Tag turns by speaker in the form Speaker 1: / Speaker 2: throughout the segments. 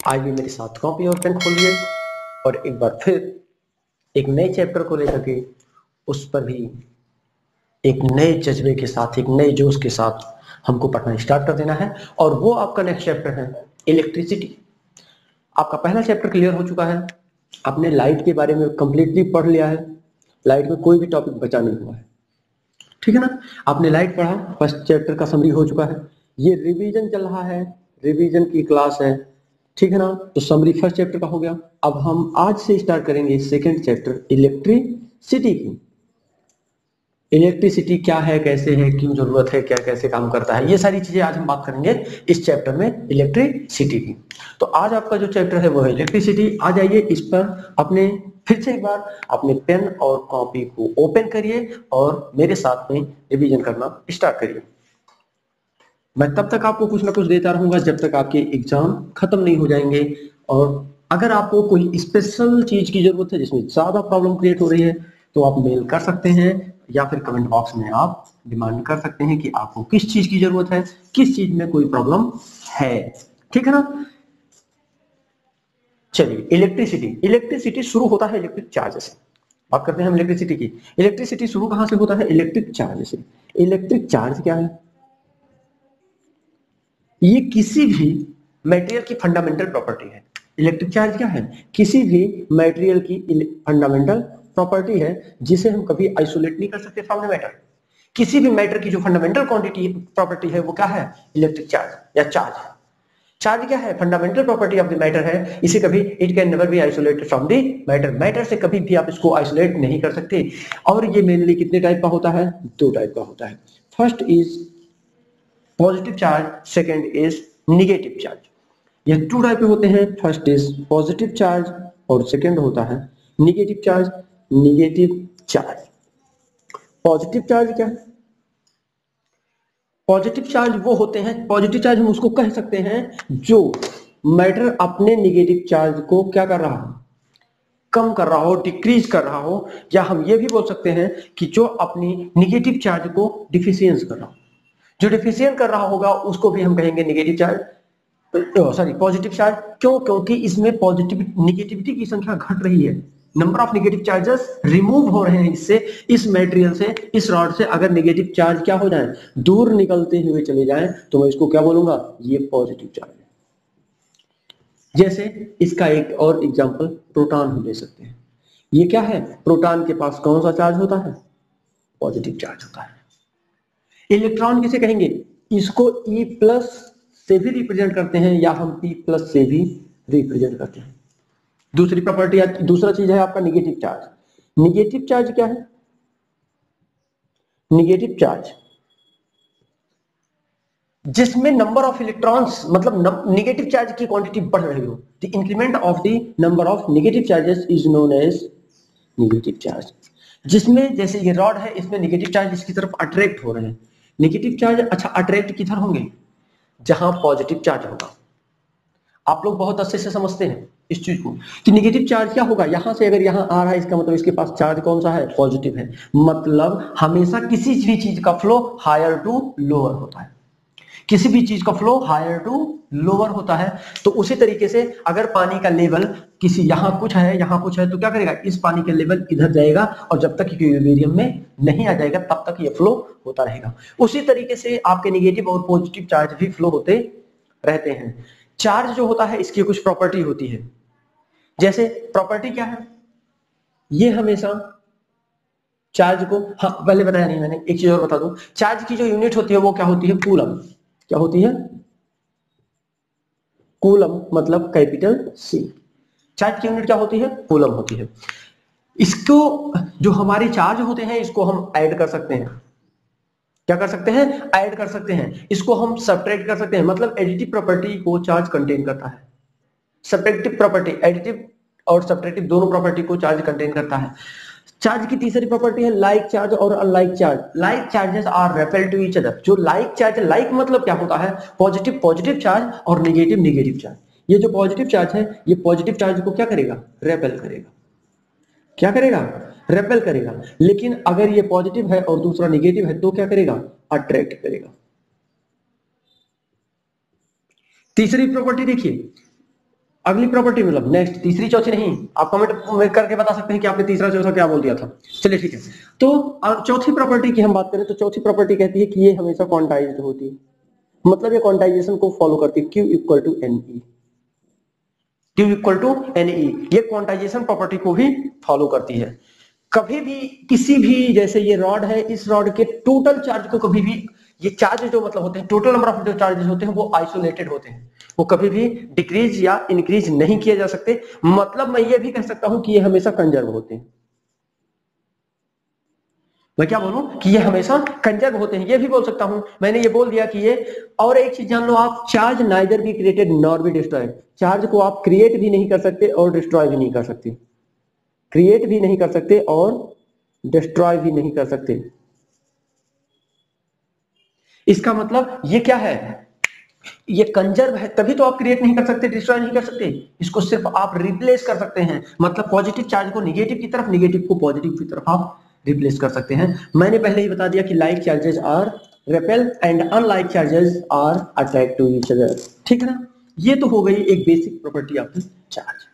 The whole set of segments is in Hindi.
Speaker 1: आइए मेरे साथ कॉपी और पेन खोलिए और एक बार फिर एक नए चैप्टर को लेकर के उस पर भी एक नए जज्बे के साथ, एक नए जोश के साथ हमको पढ़ना स्टार्ट कर देना है। और वो आपका नेक्स्ट चैप्टर है इलेक्ट्रिसिटी। आपका पहला चैप्टर क्लियर हो चुका है, आपने लाइट के बारे में कंप्लीटली पढ़ लिया है, लाइट में कोई भी टॉपिक बचा नहीं हुआ है, ठीक है ना। आपने लाइट पढ़ा, फर्स्ट चैप्टर का समरी हो चुका है, ये रिवीजन चल रहा है, रिवीजन की क्लास है, ठीक है ना। तो समरी फर्स्ट चैप्टर का हो गया। अब हम आज से स्टार्ट करेंगे सेकंड चैप्टर इलेक्ट्रिसिटी की। इलेक्ट्रिसिटी क्या है, कैसे है, क्यों जरूरत है, क्या कैसे काम करता है, ये सारी चीजें आज हम बात करेंगे इस चैप्टर में इलेक्ट्रिसिटी की। तो आज आपका जो चैप्टर है वो है इलेक्ट्रिसिटी। आ जाइए इस पर अपने फिर से एक बार अपने पेन और कॉपी को ओपन करिए और मेरे साथ में रिवीजन करना स्टार्ट करिए। मैं तब तक आपको कुछ ना कुछ देता रहूंगा जब तक आपके एग्जाम खत्म नहीं हो जाएंगे। और अगर आपको कोई स्पेशल चीज की जरूरत है जिसमें ज्यादा प्रॉब्लम क्रिएट हो रही है तो आप मेल कर सकते हैं या फिर कमेंट बॉक्स में आप डिमांड कर सकते हैं कि आपको किस चीज की जरूरत है, किस चीज में कोई प्रॉब्लम है, ठीक है ना। चलिए इलेक्ट्रिसिटी, इलेक्ट्रिसिटी शुरू होता है इलेक्ट्रिक चार्ज से। बात करते हैं हम इलेक्ट्रिसिटी की। इलेक्ट्रिसिटी शुरू कहां से होता है? इलेक्ट्रिक चार्ज से। इलेक्ट्रिक चार्ज क्या है? ये किसी भी मटेरियल की फंडामेंटल प्रॉपर्टी है। इलेक्ट्रिक चार्ज क्या है? किसी भी मटेरियल की फंडामेंटल प्रॉपर्टी है जिसे हम कभी आइसोलेट नहीं कर सकते फ्रॉम द मैटर। किसी भी मैटर की जो फंडामेंटल क्वांटिटी प्रॉपर्टी है वो क्या है? इलेक्ट्रिक चार्ज या चार्ज। चार्ज क्या है? Fundamental property of the matter है। इसे कभी it can never be isolated from the matter. Matter से कभी भी आप इसको आइसोलेट नहीं कर सकते। और ये मेनली कितने टाइप का होता है? दो टाइप का होता है। First is positive charge, second is negative charge. ये टू टाइप के होते हैं। फर्स्ट इज पॉजिटिव चार्ज और सेकेंड होता है negative charge. Negative charge, positive charge क्या है? पॉजिटिव चार्ज वो होते हैं, पॉजिटिव चार्ज हम उसको कह सकते हैं जो मैटर अपने निगेटिव चार्ज को क्या कर रहा है? कम कर रहा हो, डिक्रीज कर रहा हो। या हम ये भी बोल सकते हैं कि जो अपनी निगेटिव चार्ज को डिफिशियंस कर रहा हो। जो डिफिशियंट कर रहा होगा उसको भी हम कहेंगे negative charge, sorry positive charge. क्यों? क्योंकि इसमें पॉजिटिव निगेटिविटी की संख्या घट रही है। Number of negative charges remove हो रहे हैं इससे, इस मटेरियल से, इस रॉड से। अगर नेगेटिव चार्ज क्या हो जाए? दूर निकलते हुए चले जाएं तो मैं इसको क्या बोलूंगा? ये पॉजिटिव चार्ज है। जैसे इसका एक और एग्जांपल प्रोटॉन हम ले सकते हैं। ये क्या है? प्रोटॉन के पास कौन सा चार्ज होता है? पॉजिटिव चार्ज होता है। इलेक्ट्रॉन किसे कहेंगे? इसको E प्लस से भी रिप्रेजेंट करते हैं या हम P प्लस से भी रिप्रेजेंट करते हैं। दूसरी प्रॉपर्टी, दूसरा चीज है आपका निगेटिव चार्ज। निगेटिव चार्ज क्या है? निगेटिव चार्ज जिसमें नंबर ऑफ इलेक्ट्रॉन्स, मतलब निगेटिव चार्ज की क्वांटिटी बढ़ रही हो। The increment of the number of negative charges is known as negative charge. जिसमें जैसे ये रॉड है, इसमें नेगेटिव चार्ज इसकी तरफ अट्रैक्ट हो रहे हैं। नेगेटिव चार्ज अच्छा अट्रैक्ट किधर होंगे? जहां पॉजिटिव चार्ज होगा। आप लोग बहुत अच्छे से समझते हैं इस चीज को कि नेगेटिव चार्ज क्या होगा। यहां से अगर यहां आ रहा है, इसका मतलब इसके पास चार्ज कौन सा है? पॉजिटिव है। मतलब हमेशा किसी भी चीज का फ्लो हायर टू लोअर होता है। किसी भी चीज का फ्लो हायर टू लोअर होता है। तो उसी तरीके से अगर पानी का लेवल किसी यहां कुछ है, यहां कुछ है, तो क्या करेगा? इस पानी का लेवल इधर जाएगा और जब तक इक्विलिब्रियम में नहीं आ जाएगा तब तक ये फ्लो होता रहेगा। उसी तरीके से आपके नेगेटिव और पॉजिटिव चार्ज भी फ्लो होते रहते हैं। चार्ज जो होता है इसकी कुछ प्रॉपर्टी होती है। जैसे प्रॉपर्टी क्या है? ये हमेशा चार्ज को, हाँ पहले बताया नहीं मैंने, एक चीज और बता दूं। चार्ज की जो यूनिट होती है वो क्या होती है? कूलम। क्या होती है? कूलम मतलब कैपिटल C। चार्ज की यूनिट क्या होती है? कूलम होती है। इसको जो हमारे चार्ज होते हैं इसको हम ऐड कर सकते हैं। क्या कर सकते हैं? ऐड कर सकते हैं। इसको हम सब्ट्रैक्ट कर सकते हैं। मतलब एडिटिव प्रॉपर्टी को चार्ज कंटेन करता है। सब्ट्रैक्टिव प्रॉपर्टी, एडिटिव और सब्ट्रैक्टिव दोनों प्रॉपर्टी को चार्ज कंटेन करता है। चार्ज की तीसरी प्रॉपर्टी है लाइक चार्ज और unlike charge. Like charges are repel to each other. जो लाइक चार्ज, लाइक मतलब क्या होता है? पॉजिटिव पॉजिटिव चार्ज और नेगेटिव नेगेटिव चार्ज। ये जो पॉजिटिव चार्ज है ये पॉजिटिव चार्ज को क्या करेगा? रेपेल करेगा। क्या करेगा? रेपेल करेगा। लेकिन अगर ये पॉजिटिव है और दूसरा नेगेटिव है तो क्या करेगा? अट्रैक्ट करेगा। तीसरी प्रॉपर्टी देखिए, अगली प्रॉपर्टी मतलब नेक्स्ट, तीसरी चौथी नहीं, आप कमेंट में करके बता सकते हैं कि आपने तीसरा चौथा क्या बोल दिया था। चलिए ठीक है, तो चौथी प्रॉपर्टी की हम बात करें तो चौथी प्रॉपर्टी कहती है कि ये हमेशा क्वांटाइज्ड होती है, मतलब ये क्वांटाइजेशन को फॉलो करती है, Q equal to N e, Q equal to N e, ये क्वांटाइजेशन प्रॉपर्टी को भी फॉलो करती है। कभी भी किसी भी, जैसे ये रॉड है, इस रॉड के टोटल चार्ज को कभी भी, ये चार्ज जो मतलब होते हैं, टोटल नंबर ऑफ जो चार्जेस होते हैं वो आइसोलेटेड होते हैं, वो कभी भी डिक्रीज या इंक्रीज नहीं किए जा सकते। मतलब मैं ये भी कह सकता हूं कि ये हमेशा कंजर्व होते हैं। मैं क्या बोलूं कि ये हमेशा कंजर्व होते हैं, ये भी बोल सकता हूं। मैंने ये बोल दिया कि ये, और एक चीज जान लो आप, charge neither be created nor be destroyed, charge को आप क्रिएट भी नहीं कर सकते और डिस्ट्रॉय भी नहीं कर सकते, क्रिएट भी नहीं कर सकते और डिस्ट्रॉय भी नहीं कर सकते। इसका मतलब ये क्या है, ये कंजर्व है, तभी तो आप क्रिएट नहीं कर सकते, डिस्ट्रॉय नहीं कर सकते, इसको सिर्फ आप रिप्लेस कर सकते हैं। मतलब पॉजिटिव चार्ज को निगेटिव की तरफ, निगेटिव को पॉजिटिव की तरफ आप रिप्लेस कर सकते हैं। मैंने पहले ही बता दिया कि like charges are repel and unlike charges are attract to each other, ठीक है ना। ये तो हो गई एक बेसिक प्रॉपर्टी आपकी चार्ज,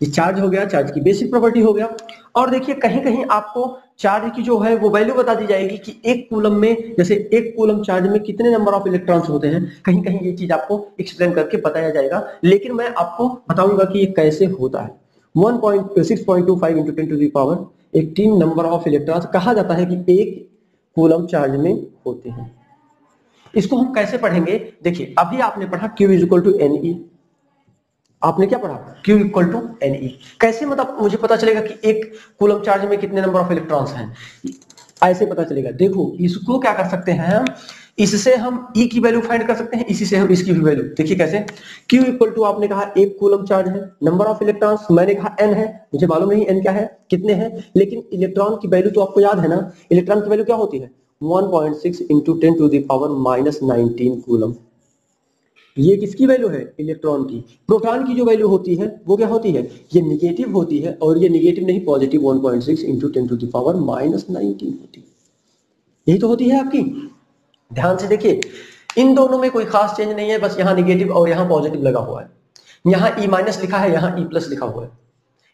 Speaker 1: ये चार्ज हो गया, चार्ज की बेसिक प्रॉपर्टी हो गया। और देखिए कहीं कहीं आपको चार्ज की जो है वो वैल्यू बता दी जाएगी कि एक कूलम में, जैसे एक कूलम चार्ज में कितने नंबर ऑफ इलेक्ट्रॉन्स होते हैं, कहीं कहीं ये चीज आपको एक्सप्लेन करके बताया जाएगा। लेकिन मैं आपको बताऊंगा कि ये कैसे होता है। 1.6.25 into 10 to the power 18 number of electrons कहा जाता है कि एक कूलम चार्ज में होते हैं। इसको हम कैसे पढ़ेंगे, देखिए अभी आपने पढ़ा Q is equal to N E, आपने क्या पढ़ा, Q equal to N E. कैसे मतलब मुझे पता चलेगा कि एक कूलम चार्ज में कितने नंबर ऑफ इलेक्ट्रॉन्स हैं, ऐसे पता चलेगा। देखो इसको क्या कर सकते हैं हम, इससे हम E की वैल्यू फाइंड कर सकते हैं, इसी से हम इसकी भी वैल्यू, देखिए कैसे। Q इक्वल टू आपने कहा एक कूलम चार्ज है, नंबर ऑफ इलेक्ट्रॉन्स मैंने कहा n है, मुझे मालूम नहीं n क्या है, कितने हैं, लेकिन इलेक्ट्रॉन की वैल्यू तो आपको याद है ना, इलेक्ट्रॉन की वैल्यू क्या होती है 1.6 into 10 to the power minus 19 coulomb. ये किसकी वैल्यू है, इलेक्ट्रॉन की। प्रोटॉन की जो वैल्यू होती है वो क्या होती है, ये निगेटिव होती है, और ये निगेटिव नहीं positive 1.6 into 10 to the power minus 19 होती है, यही तो होती है आपकी। ध्यान से देखिए, इन दोनों में कोई खास चेंज नहीं है, बस यहाँ निगेटिव और यहाँ पॉजिटिव लगा हुआ है, यहाँ ई माइनस लिखा है, यहाँ ई प्लस लिखा हुआ है,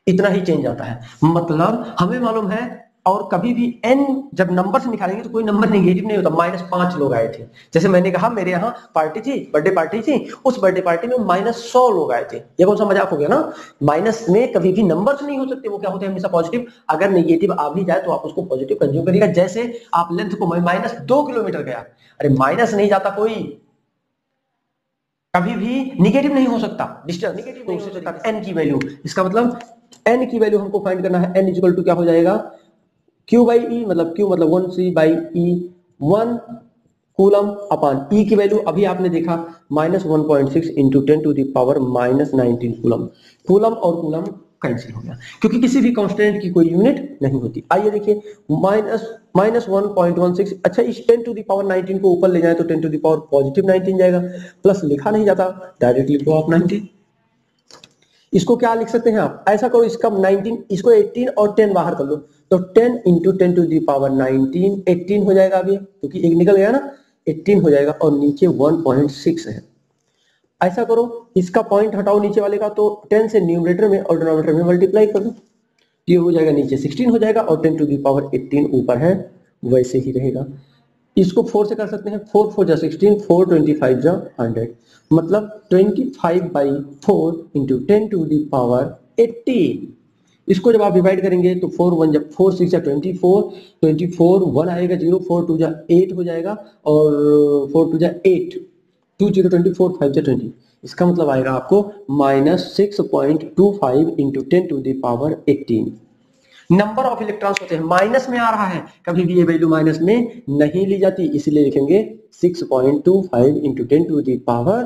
Speaker 1: इतना ही चेंज आता है। मतलब हमें मालूम है, और कभी भी n जब नंबर से निकालेंगे तो कोई नंबर नेगेटिव नहीं होता। -5 लोग आए थे, जैसे मैंने कहा मेरे यहाँ पार्टी थी, बर्थडे पार्टी थी, उस बर्थडे पार्टी में -100 लोग आए थे, ये कौन सा मजाक हो गया ना। माइनस में कभी भी नंबर्स नहीं हो सकते, वो क्या होते हैं हमेशा पॉजिटिव। अगर नेगेटिव आ भी जाए तो आप उसको पॉजिटिव कंज्यूम करिएगा। जैसे आप लेंथ को, -2 किलोमीटर गया, अरे माइनस नहीं जाता कोई, कभी भी निगेटिव नहीं हो सकता, डिस्टेंस निगेटिव नहीं हो सकता। n की वैल्यू, इसका मतलब n की वैल्यू हमको फाइंड करना है, n इक्वल टू क्या हो जाएगा, Q बाई ई, मतलब Q मतलब 1c बाई ई, 1 कूलम अपान ई की वैल्यू अभी आपने देखा -1.6 into 10 to the power -19 coulomb. Coulomb और कूलम कैंसिल हो गया, क्योंकि किसी भी कांस्टेंट की कोई यूनिट नहीं होती। आइए देखिए, -1.16, अच्छा इस 10 टू द पावर 19 को ऊपर ले जाए तो 10 टू द पावर पॉजिटिव 19 जाएगा, प्लस लिखा नहीं जाता, डायरेक्टली लिखो आप 19। इसको क्या लिख सकते हैं आप, ऐसा करो, इसका 19, इसको 18 और 10 बाहर कर लो, तो 10 इंटू 10 टू द पावर 19 18 हो जाएगा अभी, क्योंकि एक निकल गया ना, 18 हो जाएगा, और नीचे 1.6 है। ऐसा करो, इसका पॉइंट हटाओ नीचे वाले का, तो 10 से न्यूमरेटर में और डिनोमिनेटर में मल्टीप्लाई कर दो, ये हो जाएगा नीचे 16 हो जाएगा, और 10 टू द पावर 18 ऊपर है, वैसे ही रहेगा। इसको 4 से कर सकते हैं, 4 4 जा 16, 4 25 जा 100, मतलब 25/4 इंटू 10 टू द पावर 18। इसको जब आप डिवाइड करेंगे तो 4 1 जब 4 6 जा 24, 24 1 आएगा 0, 4 2 जा 8 हो जाएगा, और 4 2 जा 8, 2 0 24 5 जा 20। इसका मतलब आएगा आपको -6.25 into 10 to the power 18 number of electrons होते हैं। माइनस में आ रहा है, कभी भी ये वैल्यू माइनस में नहीं ली जाती, इसलिए लिखेंगे 6.25 इंटू 10 टू द पावर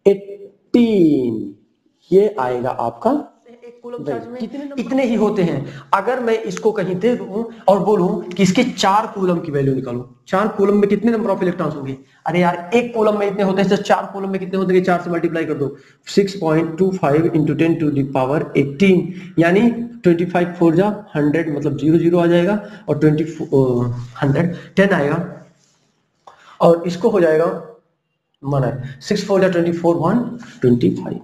Speaker 1: 18, ये आएगा आपका। एक कूलम चार्ज में इतने ही होते हैं। अगर मैं इसको कहीं दे दूं और बोलूं कि इसके 4 कूलम की वैल्यू निकालो, 4 कूलम में कितने नंबर ऑफ इलेक्ट्रॉन्स होंगे, अरे यार एक कूलम में इतने होते हैं, तो 4 कूलम में कितने होंगे, 4 से मल्टीप्लाई कर दो, 6.25 इंटू 10 टू द पावर 18, यानी 25 4 जा 100, मतलब 0 0 आ जाएगा, और 100 10 आएगा, और इसको हो जाएगा माना 6 4 जा 24 1 25।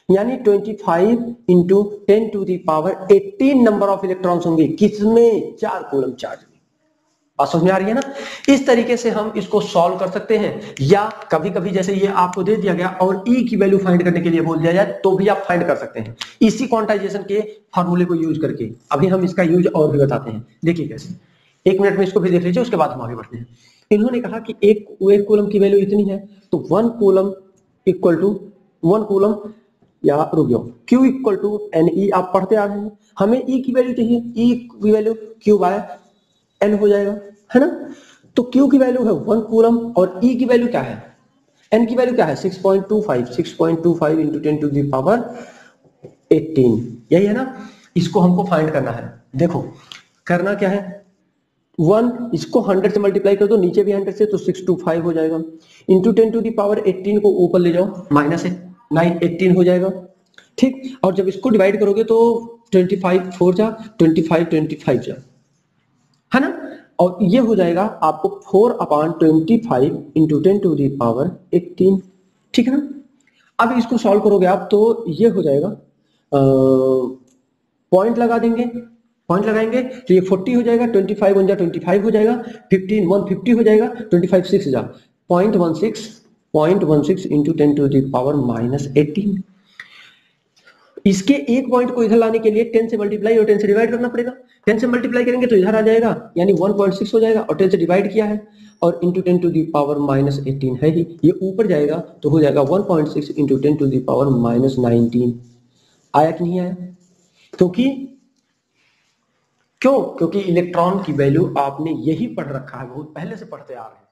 Speaker 1: यानी 25 into 10 to the power 18 number of electrons होंगे, किसमें? 4 कूलम चार्ज में। बात समझ में आ रही है ना? इस तरीके से हम इसको सॉल्व कर सकते हैं, या कभी कभी जैसे ये आपको दे दिया गया और ई की वैल्यू फाइंड करने के लिए बोल दिया जाए तो भी आप फाइंड कर सकते हैं इसी क्वांटाइजेशन के फॉर्मूले को यूज करके। अभी हम इसका यूज और भी बताते हैं, देखिए कैसे। 1 मिनट में इसको भी देख लीजिए, उसके बाद हम आगे बढ़ते हैं। इन्होंने कहा कि एक कूलम की वैल्यू इतनी है, तो 1 कूलम इक्वल टू 1 कूलम, या रुक जाओ, Q equal to N E, आप पढ़ते आ रहे हैं, हमें E की वैल्यू चाहिए, E की वैल्यू Q बाय एन हो जाएगा, है ना? तो Q की वैल्यू है 1 कूलम और E की वैल्यू क्या है, N की वैल्यू क्या है 6.25 इंटू 10 टू द पावर 18, यही है ना? इसको हमको फाइंड करना है। देखो करना क्या है, 1 इसको 100 से मल्टीप्लाई कर दो, नीचे भी 100 से, तो 625 हो जाएगा, इंटू 10 टू द पावर 18 को ऊपर ले जाओ, माइनस 9 18 हो जाएगा, ठीक। और जब इसको डिवाइड करोगे तो 25 4 जा 25 25 जा, है ना? और ये हो जाएगा आपको 4/25 इंटू 10 टू दी पावर 18, ठीक है ना? अब इसको सॉल्व करोगे आप तो ये हो जाएगा, पॉइंट लगा देंगे, पॉइंट लगाएंगे तो ये 40 हो जाएगा, 25 1 जा 25 हो जाएगा, 15 150 हो जाएगा, 25 6 जा 0.16 इंटू 10 टू दी पावर -18। इसके एक पॉइंट को इधर लाने के लिए 10 से मल्टीप्लाई और 10 से डिवाइड करना पड़ेगा। 10 से मल्टीप्लाई करेंगे तो इधर आ जाएगा, यानी 1.6 हो जाएगा, और 10 से डिवाइड किया है और इंटू 10 टू दी पावर -18 है ही, ये ऊपर जाएगा तो हो जाएगा 1.6 इंटू 10 टू दी पावर -19। आया कि नहीं आया? क्योंकि इलेक्ट्रॉन की वैल्यू आपने यही पढ़ रखा है, बहुत पहले से पढ़ते आ रहे हैं।